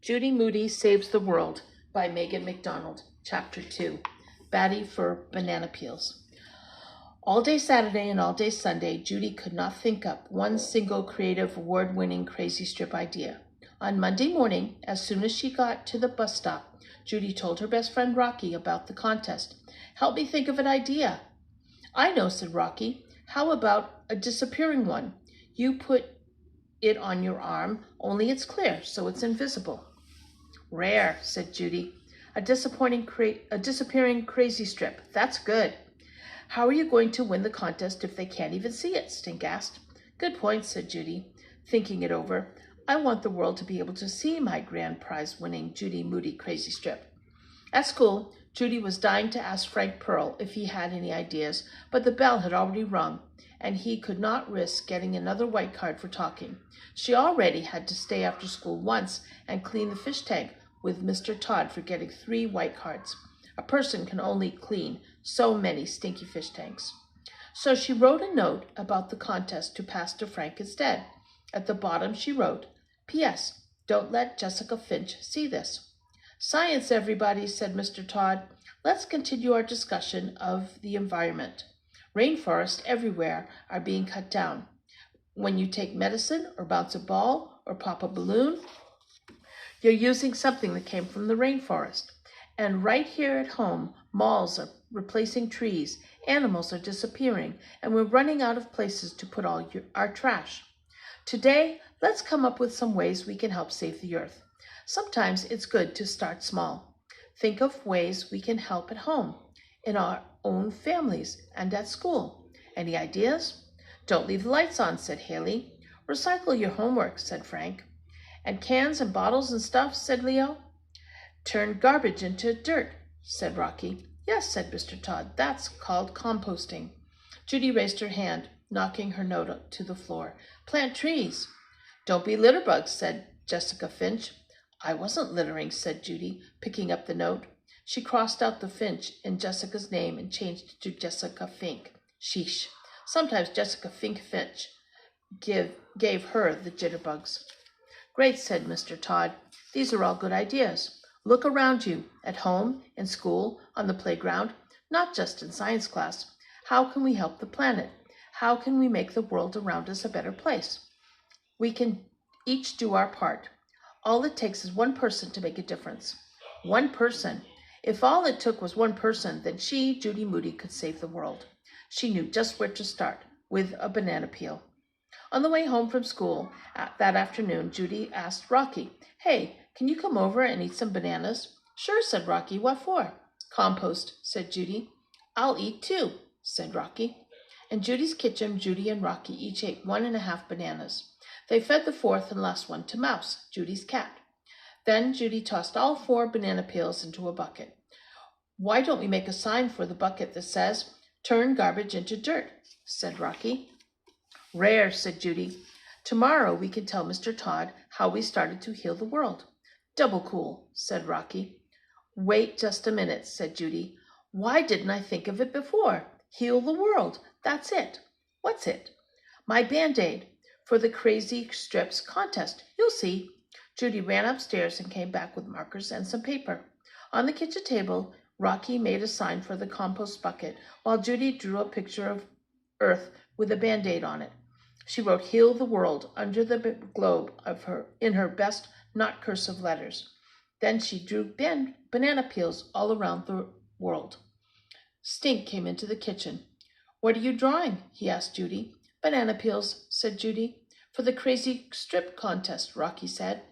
Judy Moody Saves the World by McDonald, Chapter 2, Batty for Banana Peels. All day Saturday and all day Sunday, Judy could not think up one single creative, award-winning crazy strip idea. On Monday morning, as soon as she got to the bus stop, Judy told her best friend Rocky about the contest. "Help me think of an idea." "I know," said Rocky. "How about a disappearing one? You put it on your arm, only it's clear, so it's invisible." "Rare," said Judy. A disappearing crazy strip. That's good." "How are you going to win the contest if they can't even see it?" Stink asked. "Good point," said Judy, thinking it over. "I want the world to be able to see my grand prize-winning Judy Moody crazy strip." At school, Judy was dying to ask Frank Pearl if he had any ideas, but the bell had already rung, and he could not risk getting another white card for talking. She already had to stay after school once and clean the fish tank with Mr. Todd for getting 3 white cards. A person can only clean so many stinky fish tanks. So she wrote a note about the contest to pass to Frank instead. At the bottom she wrote, "P.S. Don't let Jessica Finch see this." "Science, everybody," said Mr. Todd. "Let's continue our discussion of the environment. Rainforests everywhere are being cut down. When you take medicine or bounce a ball or pop a balloon, you're using something that came from the rainforest. And right here at home, malls are replacing trees, animals are disappearing, and we're running out of places to put all our trash. Today, let's come up with some ways we can help save the earth. Sometimes it's good to start small. Think of ways we can help at home, in our own families, and at school. Any ideas?" "Don't leave the lights on," said Haley. "Recycle your homework," said Frank. "And cans and bottles and stuff," said Leo. "Turn garbage into dirt," said Rocky. "Yes," said Mr. Todd. "That's called composting." Judy raised her hand, knocking her note to the floor. "Plant trees." "Don't be litterbugs," said Jessica Finch. "I wasn't littering," said Judy, picking up the note. She crossed out the Finch in Jessica's name and changed it to Jessica Fink. Sheesh. Sometimes Jessica Finch gave her the jitterbugs. "Great," said Mr. Todd. "These are all good ideas. Look around you, at home, in school, on the playground, not just in science class. How can we help the planet? How can we make the world around us a better place? We can each do our part. All it takes is one person to make a difference." One person. If all it took was one person, then she, Judy Moody, could save the world. She knew just where to start, with a banana peel. On the way home from school that afternoon, Judy asked Rocky, "Hey, can you come over and eat some bananas?" "Sure," said Rocky. "What for?" "Compost," said Judy. "I'll eat too," said Rocky. In Judy's kitchen, Judy and Rocky each ate 1.5 bananas. They fed the 4th and last one to Mouse, Judy's cat. Then Judy tossed all 4 banana peels into a bucket. "Why don't we make a sign for the bucket that says, 'Turn garbage into dirt,'" said Rocky. "Rare," said Judy. "Tomorrow we can tell Mr. Todd how we started to heal the world." "Double cool," said Rocky. "Wait just a minute," said Judy. "Why didn't I think of it before? Heal the world. That's it." "What's it?" "My Band-Aid for the Crazy Strips contest. You'll see." Judy ran upstairs and came back with markers and some paper. On the kitchen table, Rocky made a sign for the compost bucket, while Judy drew a picture of Earth with a Band-Aid on it. She wrote "Heal the World" under the globe in her best not cursive letters. Then she drew banana peels all around the world. Stink came into the kitchen. "What are you drawing?" he asked Judy. "Banana peels," said Judy. "For the crazy strip contest," Rocky said.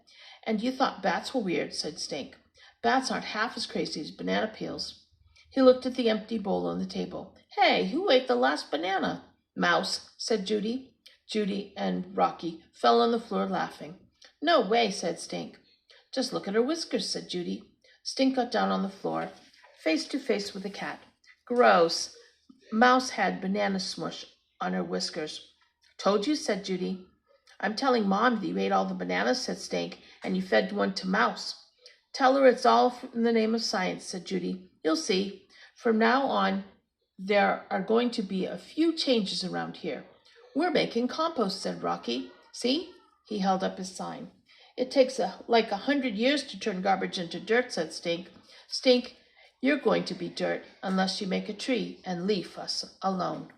"And you thought bats were weird," said Stink. "Bats aren't half as crazy as banana peels." He looked at the empty bowl on the table. "Hey, who ate the last banana?" "Mouse," said Judy. Judy and Rocky fell on the floor laughing. "No way," said Stink. "Just look at her whiskers," said Judy. Stink got down on the floor, face to face with the cat. "Gross." Mouse had banana smush on her whiskers. "Told you," said Judy. "I'm telling Mom that you ate all the bananas," said Stink, "and you fed one to Mouse." "Tell her it's all in the name of science," said Judy. "You'll see. From now on, there are going to be a few changes around here." "We're making compost," said Rocky. "See?" He held up his sign. It takes like 100 years to turn garbage into dirt, said Stink. Stink, you're going to be dirt unless you make a tree and leave us alone.